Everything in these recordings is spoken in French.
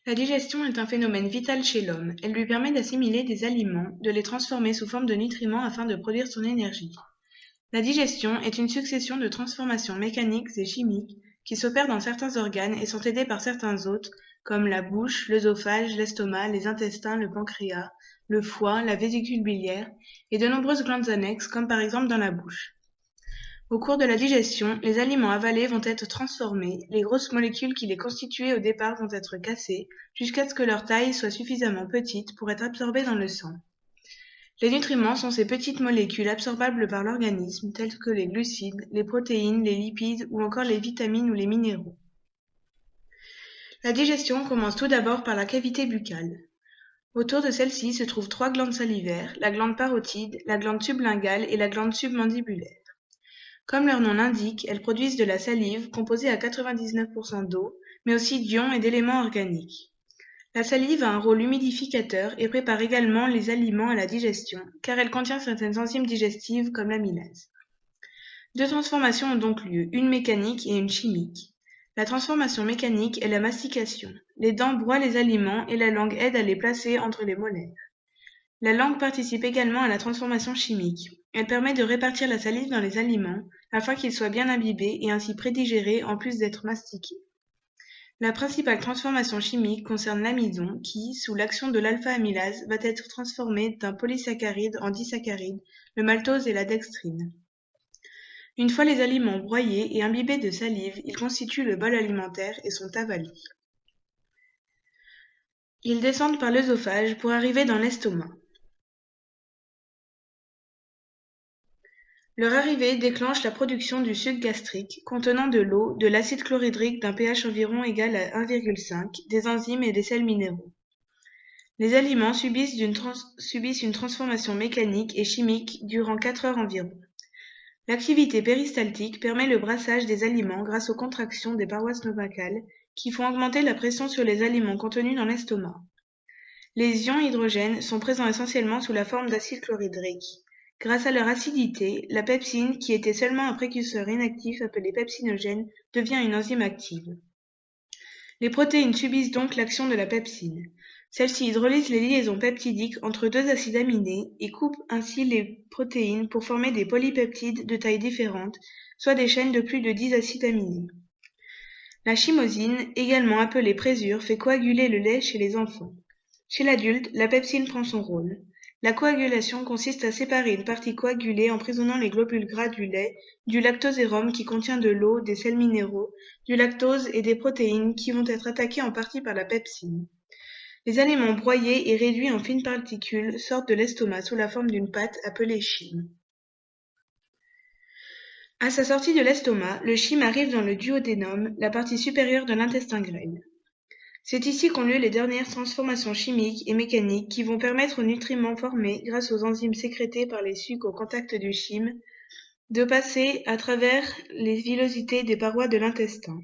La digestion est un phénomène vital chez l'homme. Elle lui permet d'assimiler des aliments, de les transformer sous forme de nutriments afin de produire son énergie. La digestion est une succession de transformations mécaniques et chimiques qui s'opèrent dans certains organes et sont aidées par certains autres, comme la bouche, l'œsophage, l'estomac, les intestins, le pancréas, le foie, la vésicule biliaire et de nombreuses glandes annexes, comme par exemple dans la bouche. Au cours de la digestion, les aliments avalés vont être transformés, les grosses molécules qui les constituaient au départ vont être cassées, jusqu'à ce que leur taille soit suffisamment petite pour être absorbée dans le sang. Les nutriments sont ces petites molécules absorbables par l'organisme, telles que les glucides, les protéines, les lipides ou encore les vitamines ou les minéraux. La digestion commence tout d'abord par la cavité buccale. Autour de celle-ci se trouvent 3 glandes salivaires, la glande parotide, la glande sublinguale et la glande submandibulaire. Comme leur nom l'indique, elles produisent de la salive composée à 99% d'eau, mais aussi d'ions et d'éléments organiques. La salive a un rôle humidificateur et prépare également les aliments à la digestion, car elle contient certaines enzymes digestives comme l'amylase. 2 transformations ont donc lieu, une mécanique et une chimique. La transformation mécanique est la mastication. Les dents broient les aliments et la langue aide à les placer entre les molaires. La langue participe également à la transformation chimique. Elle permet de répartir la salive dans les aliments afin qu'ils soient bien imbibés et ainsi prédigérés en plus d'être mastiqués. La principale transformation chimique concerne l'amidon qui, sous l'action de l'alpha-amylase, va être transformé d'un polysaccharide en disaccharide, le maltose et la dextrine. Une fois les aliments broyés et imbibés de salive, ils constituent le bol alimentaire et sont avalés. Ils descendent par l'œsophage pour arriver dans l'estomac. Leur arrivée déclenche la production du suc gastrique, contenant de l'eau, de l'acide chlorhydrique d'un pH environ égal à 1,5, des enzymes et des sels minéraux. Les aliments subissent une transformation mécanique et chimique durant 4 heures environ. L'activité péristaltique permet le brassage des aliments grâce aux contractions des parois stomacales qui font augmenter la pression sur les aliments contenus dans l'estomac. Les ions hydrogènes sont présents essentiellement sous la forme d'acide chlorhydrique. Grâce à leur acidité, la pepsine, qui était seulement un précurseur inactif appelé pepsinogène, devient une enzyme active. Les protéines subissent donc l'action de la pepsine. Celle-ci hydrolyse les liaisons peptidiques entre 2 acides aminés et coupe ainsi les protéines pour former des polypeptides de tailles différentes, soit des chaînes de plus de 10 acides aminés. La chymosine, également appelée présure, fait coaguler le lait chez les enfants. Chez l'adulte, la pepsine prend son rôle. La coagulation consiste à séparer une partie coagulée emprisonnant les globules gras du lait du lactosérum qui contient de l'eau, des sels minéraux, du lactose et des protéines qui vont être attaquées en partie par la pepsine. Les aliments broyés et réduits en fines particules sortent de l'estomac sous la forme d'une pâte appelée chyme. À sa sortie de l'estomac, le chyme arrive dans le duodénum, la partie supérieure de l'intestin grêle. C'est ici qu'ont lieu les dernières transformations chimiques et mécaniques qui vont permettre aux nutriments formés grâce aux enzymes sécrétées par les sucs au contact du chyme de passer à travers les villosités des parois de l'intestin.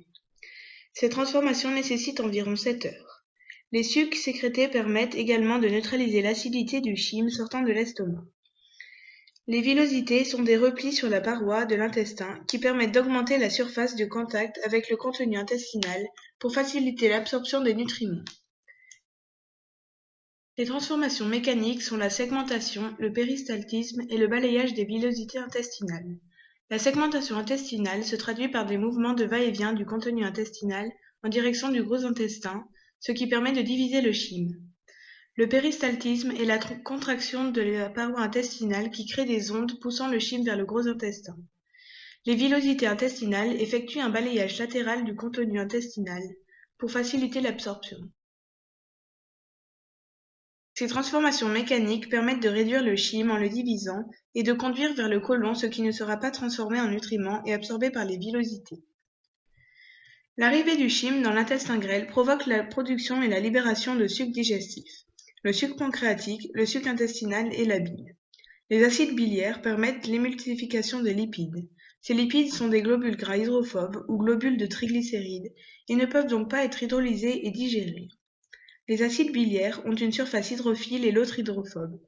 Ces transformations nécessitent environ 7 heures. Les sucs sécrétés permettent également de neutraliser l'acidité du chyme sortant de l'estomac. Les villosités sont des replis sur la paroi de l'intestin qui permettent d'augmenter la surface de contact avec le contenu intestinal pour faciliter l'absorption des nutriments. Les transformations mécaniques sont la segmentation, le péristaltisme et le balayage des villosités intestinales. La segmentation intestinale se traduit par des mouvements de va-et-vient du contenu intestinal en direction du gros intestin, ce qui permet de diviser le chyme. Le péristaltisme est la contraction de la paroi intestinale qui crée des ondes poussant le chyme vers le gros intestin. Les villosités intestinales effectuent un balayage latéral du contenu intestinal pour faciliter l'absorption. Ces transformations mécaniques permettent de réduire le chyme en le divisant et de conduire vers le côlon ce qui ne sera pas transformé en nutriments et absorbé par les villosités. L'arrivée du chyme dans l'intestin grêle provoque la production et la libération de sucs digestifs, le suc pancréatique, le suc intestinal et la bile. Les acides biliaires permettent l'émulsification des lipides. Ces lipides sont des globules gras hydrophobes ou globules de triglycérides et ne peuvent donc pas être hydrolysés et digérés. Les acides biliaires ont une surface hydrophile et l'autre hydrophobe.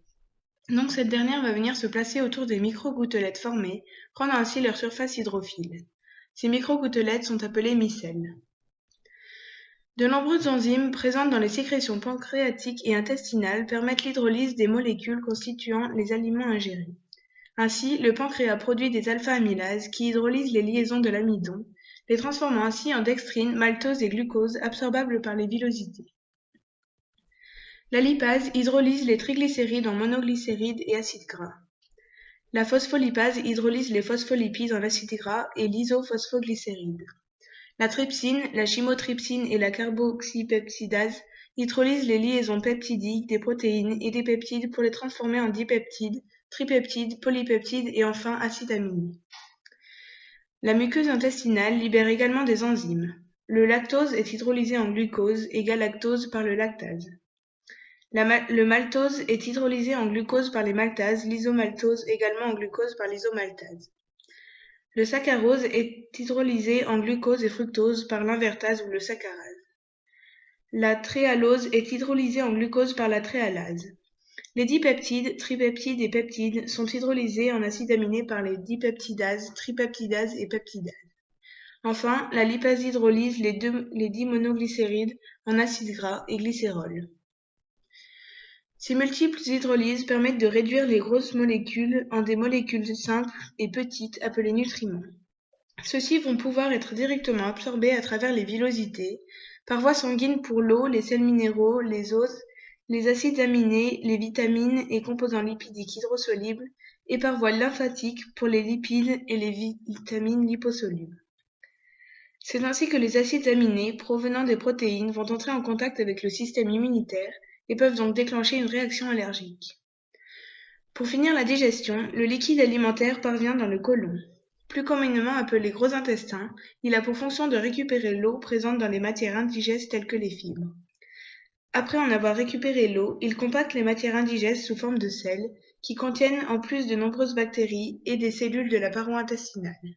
Donc cette dernière va venir se placer autour des micro-gouttelettes formées, prendre ainsi leur surface hydrophile. Ces micro-gouttelettes sont appelées micelles. De nombreuses enzymes présentes dans les sécrétions pancréatiques et intestinales permettent l'hydrolyse des molécules constituant les aliments ingérés. Ainsi, le pancréas produit des alpha-amylases qui hydrolysent les liaisons de l'amidon, les transformant ainsi en dextrine, maltose et glucose absorbables par les villosités. La lipase hydrolyse les triglycérides en monoglycérides et acides gras. La phospholipase hydrolyse les phospholipides en acides gras et l'isophosphoglycérides. La trypsine, la chymotrypsine et la carboxypeptidase hydrolysent les liaisons peptidiques des protéines et des peptides pour les transformer en dipeptides, tripeptides, polypeptides et enfin acides aminés. La muqueuse intestinale libère également des enzymes. Le lactose est hydrolysé en glucose et galactose par le lactase. Le maltose est hydrolysé en glucose par les maltases, l'isomaltose également en glucose par l'isomaltase. Le saccharose est hydrolysé en glucose et fructose par l'invertase ou le saccharase. La tréhalose est hydrolysée en glucose par la tréhalase. Les dipeptides, tripeptides et peptides sont hydrolysés en acides aminés par les dipeptidases, tripeptidases et peptidases. Enfin, la lipase hydrolyse les dimonoglycérides en acides gras et glycérol. Ces multiples hydrolyses permettent de réduire les grosses molécules en des molécules simples et petites appelées nutriments. Ceux-ci vont pouvoir être directement absorbés à travers les villosités, par voie sanguine pour l'eau, les sels minéraux, les os, les acides aminés, les vitamines et composants lipidiques hydrosolubles, et par voie lymphatique pour les lipides et les vitamines liposolubles. C'est ainsi que les acides aminés provenant des protéines vont entrer en contact avec le système immunitaire et peuvent donc déclencher une réaction allergique. Pour finir la digestion, le liquide alimentaire parvient dans le côlon. Plus communément appelé gros intestin, il a pour fonction de récupérer l'eau présente dans les matières indigestes telles que les fibres. Après en avoir récupéré l'eau, il compacte les matières indigestes sous forme de sel, qui contiennent en plus de nombreuses bactéries et des cellules de la paroi intestinale.